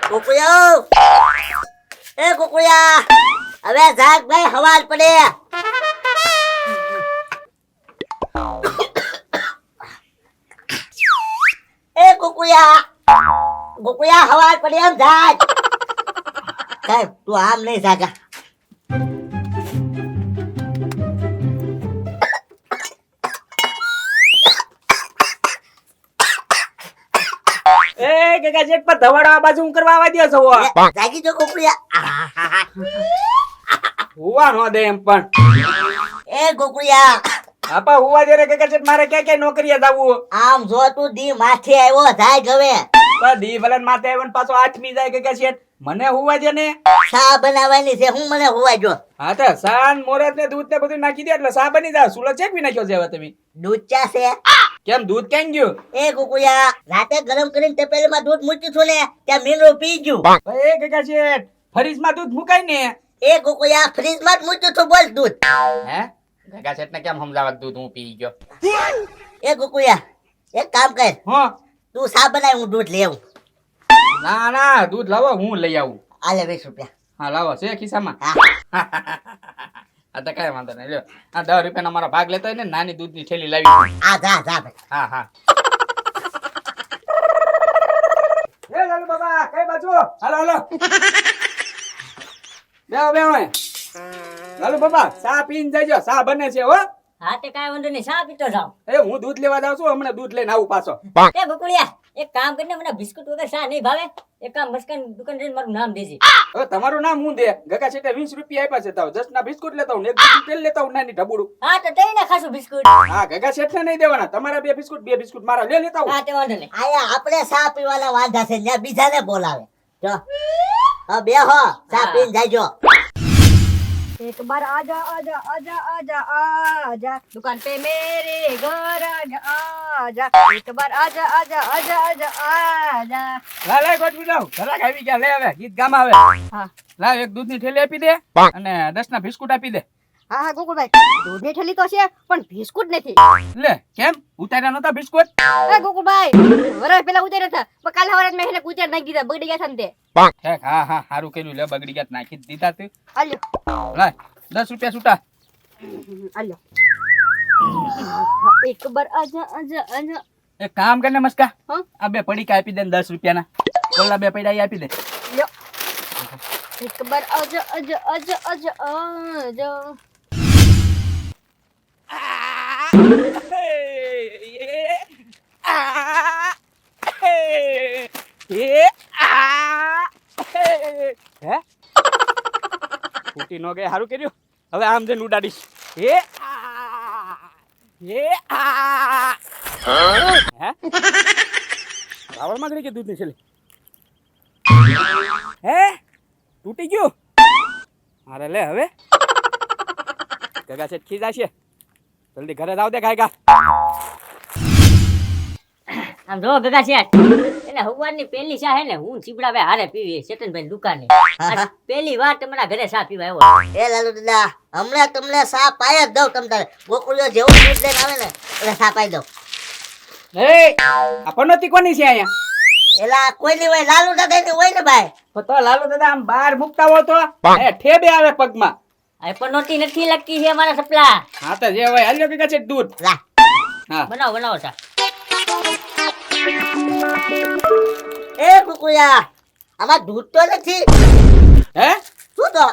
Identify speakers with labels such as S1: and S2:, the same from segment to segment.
S1: કુકુયા એ કુકુયા હવે જાગ ભાઈ હવાલ પડે એ કુકુયા હવાલ પડે એમ જાગ સાહેબ તું આમ નહીં જાગા
S2: એ ગગા જેટ પર ધવાડો આ બાજુ હું કરવા આવા દ્યો છો
S1: જાગી જો કુકુયા
S2: હુવા નો દે એમ પણ
S1: એ કુકુયા
S2: આપા હુવા દે રે ગગા જેટ મારે ક્યાં ક્યાં નોકરીએ જાવું
S1: આમ જો તું દી માથે આવ્યો જાગ હવે
S2: પણ દી ભલન માથે આવીને પાછો આઠમી જાય ગગા જેટ મને હુવા દે ને
S1: શા બનાવવાની છે હું મને હોવા જો
S2: હા તો સાન મોરત ને દૂધ ને બધું નાખી દે એટલે સા બની જાય સુલો ચેકવી નાખ્યો છે હવે તમે
S1: દૂધ ચા છે
S2: કેમ દૂધ કેમ ગયું
S1: એ કુકુયા રાતે ગરમ કરીને તપેલીમાં દૂધ મૂક્યું છું ને ત્યાં મીંડું પી ગયું
S2: એ ગગા જેટ ફરીજમાં દૂધ મુકાય ને
S1: એ કુકુયા ફ્રીજમાં જ મૂક્યું છું બોલ દૂધ
S2: હે ગગા જેટ ને કેમ સમજાવવા દૂધ હું પી ગયો
S1: એ કુકુયા એક કામ કર
S2: હો
S1: તું શા બનાય હું દૂધ લેવું
S2: ના ના દૂધ લાવો હું લઈ આવું
S1: આલે 20 રૂપિયા
S2: હા લાવો છે ખિસ્સામાં
S1: હા
S2: આ તો કઈ વાંધો નહીં લ્યો આ 10 રૂપિયાનો મારો ભાગ લેતો હોય ને નાની દૂધની થેલી લાવી
S1: આ જા જા ભાઈ
S2: હા હા એ લાલુ બાબા કઈ બાજુ હાલો હાલો બેહો બેહો લાલુ બાબા ચા પીને જજો ચા બને છે હો
S3: હા તે કાંઈ વાંધો નહીં શા પીતો જાવ
S2: એ હું દૂધ લેવા જાઉં છું હમણાં દૂધ લઈને આવું પાછો
S3: એ બકુડિયા એક કામ કરીને મને બિસ્કુટ વગર શા નહીં ભાવે એક કામ મસ્કાન દુકાન જઈને મારું નામ દેજે
S2: હવે તમારું નામ હું દે ગગા છેટે 20 રૂપિયા આપ્યા છે તાવ 10 ના બિસ્કુટ લેતા હું ને એક બિસ્કુટ તેલ લેતા હું નાની ઢબુડું
S3: હા તો તઈ ના ખાશું બિસ્કુટ
S2: હા ગગા છેટને નહીં દેવાના તમારા બે બિસ્કુટ મારા લે લેતા હું
S3: હા તે વાંધો નહીં
S1: આયા આપણે શા પીવાના વાંધા છે ત્યાં બીજાને બોલાવે જો હા બેહો શા
S3: હા.
S1: પીને જાજો
S3: एक बार आजा आजा आजा आजा आजा दुकान पे मेरे घर आजा एक बार आजा आजा आजा आजा आजा
S2: લા ગોઠવી દઉં ઘરાક આવી ગયા લે હવે ગીત ગામ આવે
S3: હા
S2: લા એક દૂધની થેલી આપી દે અને 10 ના બિસ્કુટ આપી દે
S3: હા હા ગોકુળભાઈ દૂધની થેલી તો છે પણ બિસ્કુટ નથી
S2: લે કેમ ઉતાર્યા નતા બિસ્કુટ
S3: એ ગોકુળભાઈ વરસ પેલા ઉતાર્યા હતા પણ કાલ હવારે મેં એને ઉતાર નાખી દીધા બગડી ગયા હતા ને તે
S2: ઠેક હા હા સારું કર્યું લે બગડી ગયા તો નાખી જ દીધા તું
S3: આલ્યો
S2: લા 10 રૂપિયા છૂટા
S3: આલ્યો એક બાર આજા આજા આજા
S2: એક કામ કરને મસ્કા
S3: હા
S2: આ બે પડીકા આપી દે ને 10 રૂપિયાના ઓલા બે પૈડા આપી દે
S3: લ્યો એક બાર આજા આજા આજા આજા આજા
S2: હે ફૂટી નો ગઈ સારું કર્યું હવે આમ જઈને ઉડાડીશ હે હે રાવણ માં ગઈ કે દૂધ ની છેલ્લે હે તૂટી ગયું અરે લે હવે ગગા છે ખીજા છે જલ્દી ઘરે જાવ દે ગાયગા
S3: આમ જો ગગા છે એટલે હવારની પહેલી ચા હે ને હું ચીબડા ભાઈ હારે પીવી ચેતનભાઈ દુકાને આજ પહેલી વાર તમારા ઘરે ચા પીવા આવ્યો
S1: એ લાલુ દાદા હમણાં તમને શા પાય જ દઉં તમ તારે ગોકુળિયો જેવો દૂધ લઈને આવે ને એટલે શા પાઈ દઉં
S2: એ આ પનોતી કોની છે અહીંયા
S1: એલા કોઈની હોય લાલુ દાદા ની હોય ને ભાઈ
S2: તો લાલુ દાદા આમ બહાર મુકતા હો તો એ ઠેબે આવે પગમાં
S3: આ પણ નોતી નથી લગતી છે અમારા સપલા
S2: હા તો જે હોય હાલ્યો કે છે દૂધ
S1: લા
S2: હા
S3: બનાવો બનાવો ચા
S1: એ કુકુયા આમાં દૂધ તો નથી
S2: હે
S1: શું તો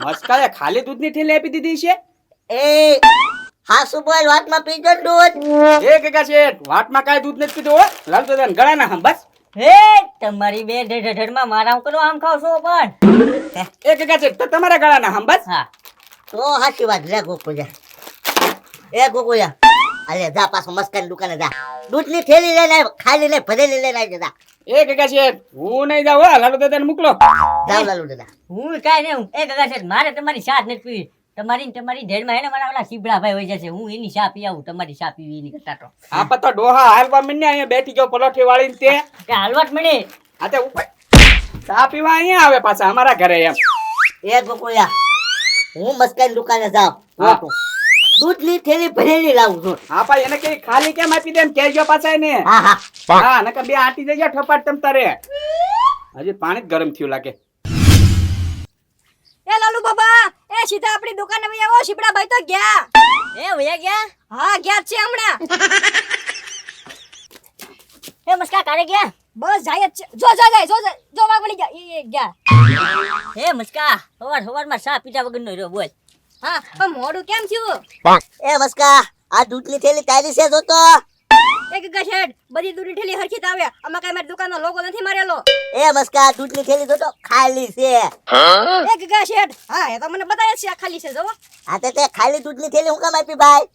S2: મસ્કાએ ખાલી દૂધની થેલી આપી દીધી છે
S1: એ હાસુ બોલ વાતમાં પીજો ને દૂધ
S2: એ ગગા છે વાટમાં કાંઈ દૂધ નથી પીધું હો લાલુ દાદા ગળા ના હમ બસ
S3: હે તમારી બે ઢઢરમાં મારા હું કરવા આમ ખાવ છો પણ
S2: એ ગગા છે તો તમારા ગળા ના હમ બસ
S3: હા
S1: તો સાચી વાત લે ગોકુળિયા એ ગોકુળિયા અલે જા પાછો મસ્કાની દુકાને જા દૂધની થેલી લઈને આવ ખાલી લઈ ભરેલી લઈને આવી જા
S2: એ ગગા છે હું નહીં જાઉં હો લાલુ દાદાને મોકલો
S1: જાવ લાલુ દાદા
S3: હું કાંઈ નહીં એ ગગા છે મારે તમારી ચા જ નથી પીવી તમારી ઢેરમાં હે ને મારા ઓલા શીબડા ભાઈ હોય જશે હું એની ચા પી આવું તમારી ચા પીવી એની કરતા તો
S2: આ પતો ડોહા હાલવા મને અહીંયા બેઠી ગયો પલોઠી વાળીને તે
S3: કે હાલવાટ મળે
S2: આ તે ઉપર ચા પીવા અહીંયા આવે પાછા અમારા ઘરે એમ
S1: એ ગોકુળિયા હું મસ્કાની દુકાને જાઉં
S2: હા.
S1: દૂધની થેલી ભરેલી લાવું છું.
S2: હા ભાઈ એને કઈ ખાલી કેમ આપી દે એમ કહેજો પાછા એને.
S1: હા હા
S2: હા નકર બે આટી જઈ ઠપાટ તમ તારે. હજી પાણી જ ગરમ થયું લાગે.
S3: એ લાલુ બાબા એ સીધા આપણી દુકાને વઈ આવો શીપડા ભાઈ તો ગયા
S1: એ વયા ગયા
S3: હા ગયા જ છે હમણાં
S1: એ મસ્કા કારે ગયા
S3: બસ જાય જ છે જો વાગવળી ગયા એ ગયા
S1: એ મસ્કા સવારમાં ચા પીધા વગર નો રહ્યો બોલ
S3: હા પણ મોડું કેમ થયું
S1: એ મસ્કા આ દૂધની થેલી તારી છે જોતો
S3: એક ગશેડ બધી દૂધી ઠેલી હરખી જ આવે આમાં કઈ મારી દુકાનનો લોગો નથી મારેલો
S1: એ મસ્કા દૂધની થેલી જોતો ખાલી છે
S3: એક ગશેડ હા એ તો મને બતાવે છે આ ખાલી છે જો
S1: આ તે ખાલી દૂધની થેલી હું કામ આપી ભાઈ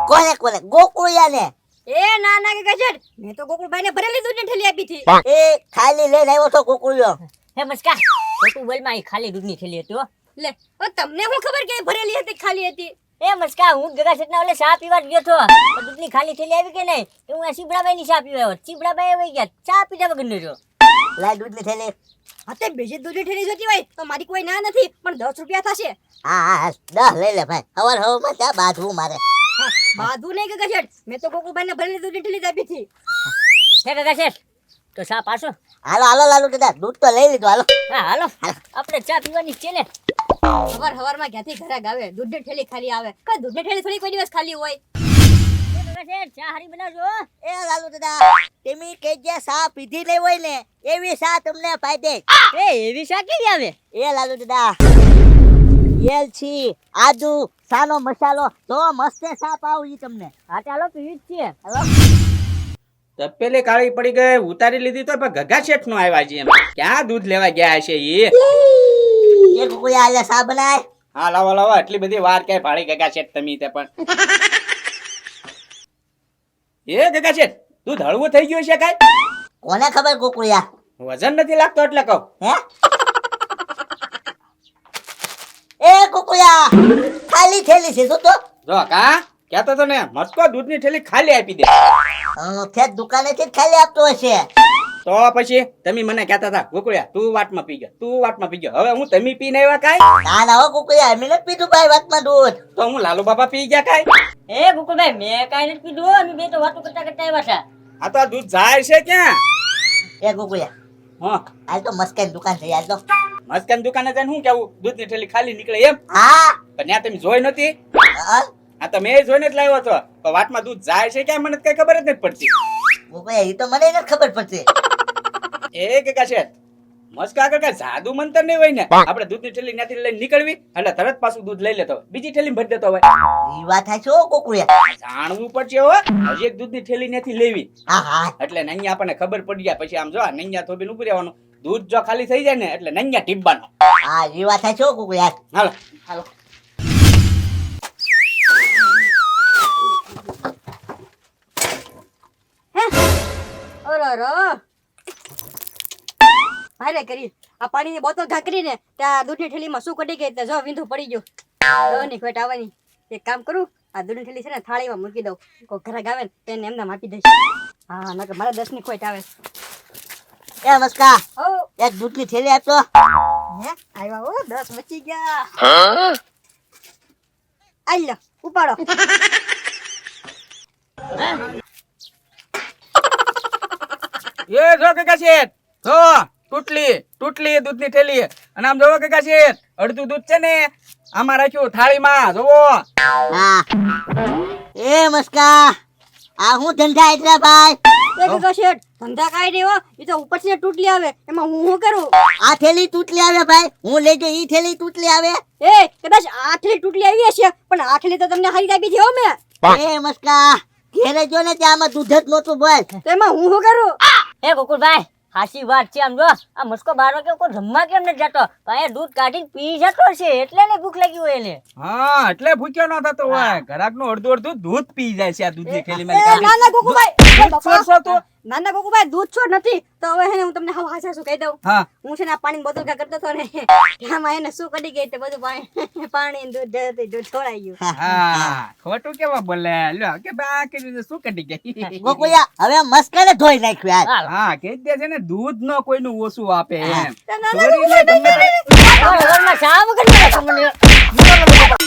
S3: કોને
S1: કોને ગોકુળિયાને
S3: એ ના ના કે ગશેડ મેં તો ગોકુળભાઈને ભરેલી દૂધની ઠેલી આપી હતી
S1: એ ખાલી લઈને આવ્યો તો ગોકુળિયો
S4: હે મસ્કા ખોટું બોલમાં ઈ ખાલી દૂધની થેલી હતી હો.
S3: લે ઓ તમને શું ખબર કે ભરેલી હતી કે ખાલી હતી
S4: એ મસ્કા હું ગગા સેટના ઓલે ચા પીવા જ ગયો તો તો દૂધની ખાલી થેલી આવી કે નહીં તો હું આ શીબડાબાઈની ચા પીવા આવ્યો શીબડાબાઈ વઈ ગયા ચા પીધા વગર નો રહ્યો.
S1: લાય દૂધની થેલી
S3: હા તે બીજી દૂધની ઠેલી જોતી હોય તો મારી કોઈ ના નથી પણ 10 રૂપિયા થશે
S1: હા 10 લઈ લે ભાઈ હવારમાં ચા બાંધવું મારે
S3: હા, બાધું નહીં કે ગજેટ મેં તો ગોકુળભાઈને ભરેલી દૂધની ઠેલી જ આપી હતી
S4: હે ગગા સેટ તો ચા પાછો.
S1: હાલો લાલુ દાદા દૂધ તો લઈ લીધું હાલો
S4: હા હાલો આપણે ચા પીવાની છે ને.
S3: હવારમાં ક્યાંથી ઘરાક આવે દૂધની ઠેલી ખાલી આવે કઈ દૂધની ઠેલી થોડી કોઈ દિવસ ખાલી હોય
S4: એ ગગા સેટ ચા હારી બનાવજો હો.
S1: એ લાલુ દાદા તમે કે જે સા પીધી નહીં હોય ને એવી સા તમને ફાયદે
S4: એ એવી ચા કેવી આવે
S1: એ લાલુ દાદા એલચી આદુ સાનો મસાલો તો મસ્ત સા પાવ ઈ તમને
S4: હા ચાલો પીવી જ છીએ.
S1: હાલો
S2: તપેલી કાળી પડી ગઈ ઉતારી લીધી તો પણ ગગા શેઠ નો આવ્યા છે એમ ક્યાં દૂધ લેવા ગયા હશે એ.
S1: એક કોઈ આલે સા બનાય
S2: હા લાવો એટલી બધી વાર ક્યાંય ભાડી ગગા શેઠ તમે તે પણ. એ ગગા શેઠ દૂધ હળવું થઈ ગયું છે કાઈ
S1: કોને ખબર ગોકુળિયા
S2: વજન નથી લાગતો એટલે કહું.
S1: હે એ ગોકુળિયા ખાલી થેલી છે જો તો
S2: જો કા કહેતો તો ને મસ્કો દૂધની થેલી ખાલી આપી દે.
S1: ખેત દુકાનેથી જ ખાલી આપતો હશે
S2: તો પછી તમે મને કહેતા હતા ગોકુળિયા તું વાટમાં પી ગયો હવે હું તમે પીને આવ્યા કાઈ
S1: ના ના હો ગોકુળિયા અમે નથી પીધું ભાઈ વાતમાં દૂધ
S2: તો હું લાલુ બાબા પી ગયા કાઈ.
S4: એ ગોકુળભાઈ મેં કાંઈ નથી પીધું હો. અમે બે તો વાતો કરતા કરતા આવ્યા હતા.
S2: આ તો આ દૂધ જાય છે ક્યાં.
S1: એ ગોકુળિયા
S2: હા
S1: આજ તો મસ્કાની દુકાન છે યાર તો
S2: મસ્કાન દુકાને જઈને શું કેવું દૂધની થેલી ખાલી નીકળે એમ
S1: હા
S2: પણ ત્યાં તમે જોઈ નથી.
S1: હા
S2: આ તો મેં જોઈને જ લાવ્યો હતો પણ વાટમાં દૂધ જાય છે ક્યાં મને કઈ ખબર જ નથી પડતી.
S1: ગોકુળિયા ઈ તો મને નથી ખબર પડતી
S2: એ ગગા શેઠ મસ્કા આગળ કઈ જાદુ મંતર નહીં હોય ને આપણે દૂધની થેલી ત્યાંથી લઈને નીકળવી એટલે તરત પાછું દૂધ લઈ લેતો હોય. બીજી થેલી ભરી દેતો હોય.
S1: ઈ વાત થાય છે હો ગોકુળિયા
S2: જાણવું પડશે હો હજી એક દૂધની થેલી ત્યાંથી લેવી
S1: હા હા
S2: એટલે નૈયા આપણને ખબર પડી જાય પછી આમ જો નૈયા થોબીને ઉભી રહેવાનું દૂધ જો ખાલી થઈ જાય ને એટલે નૈયા ટીપવાનો.
S1: હા ઈ વાત થાય છે હો ગોકુળિયા
S2: હાલો
S1: હાલો
S3: અરે ભારે કરી આ પાણીની બોટલ ઘાકરીને ત્યાં દૂધની ઠેલીમાં શું કઢી ગઈ એટલે જો વિંધું પડી ગયું દવાની ખોટ આવવાની એક કામ કરું આ દૂધની ઠેલી છે ને થાળીમાં મૂકી દઉં કોઈ ઘરાક આવે ને તેને એમને આપી દઈશ હા નકર મારે 10 ની ખોટ આવે
S1: એ મસ્કા
S3: ઓ
S1: એક દૂધની થેલી આપતો
S3: હે આવ્યા હો 10 બચી ગયા આઈ લો ઉપાડો
S2: એ જો ગગા શેઠ જો તૂટલી દૂધની થેલી અને આમ જોવો ગગા શેઠ અડધું દૂધ છે ને આમાં રાખ્યું થાળીમાં જોવો.
S1: હા એ મસ્કા આ હું ધંધા એટલા ભાઈ
S3: એક શેઠ ધંધા કાઈ નહીં હો ઈ તો ઉપરથી તૂટલી આવે એમાં હું શું કરું
S1: આ થેલી તૂટલી આવે ભાઈ હું લઈ જઈ ઈ થેલી તૂટલી આવે
S3: એ કદાચ આ થેલી તૂટલી આવી હશે પણ આ થેલી તો તમને હારી આપી છે હો મેં
S1: એ મસ્કા ઘેરે જો ને ત્યાંમાં દૂધ જ નહોતું બોલ
S3: તો એમાં હું શું કરું
S4: એ ગોકુળભાઈ હાચી વાત છે. આમ જો આ મસ્કો 12 વાગે કોઈ જમવા કેમ નથી જતો પણ એ દૂધ કાઢીને પી જતો છે એટલે એને ભૂખ લાગી હોય એને.
S2: હા એટલે ભૂખ્યો ન થતો હોય ઘરાકનું અડધું દૂધ પી જાય છે આ દૂધની
S3: એ
S2: થેલીમાં
S3: નાના ગોકુભાઈ
S2: છોડશો તો.
S3: નાના ગોકુભાઈ દૂધ છોડ નથી તો હવે હે ને હું તમને હાવ હાચા શું કહી દઉં
S2: હા
S3: હું છે ને આ પાણીની બોટલ ઘા કરતો હતો ને એમાં એને શું કઢી ગઈ તે બધું પાણી દૂધ દૂધ છોડાઈ ગયું
S2: હા ખોટું કેવા બોલે લ્યો કે બા કે શું કરી ગઈ.
S1: ગોકુળિયા હવે મસ્કાને ધોઈ નાખ્યું યાર
S4: હાલ.
S2: હા કે દે છે ને દૂધ નો કોઈનું ઓછું આપે એમ
S3: નાના
S2: છોડી લે ગમે તે.
S4: ઘરમાં ચા વગર ન રાખો મને.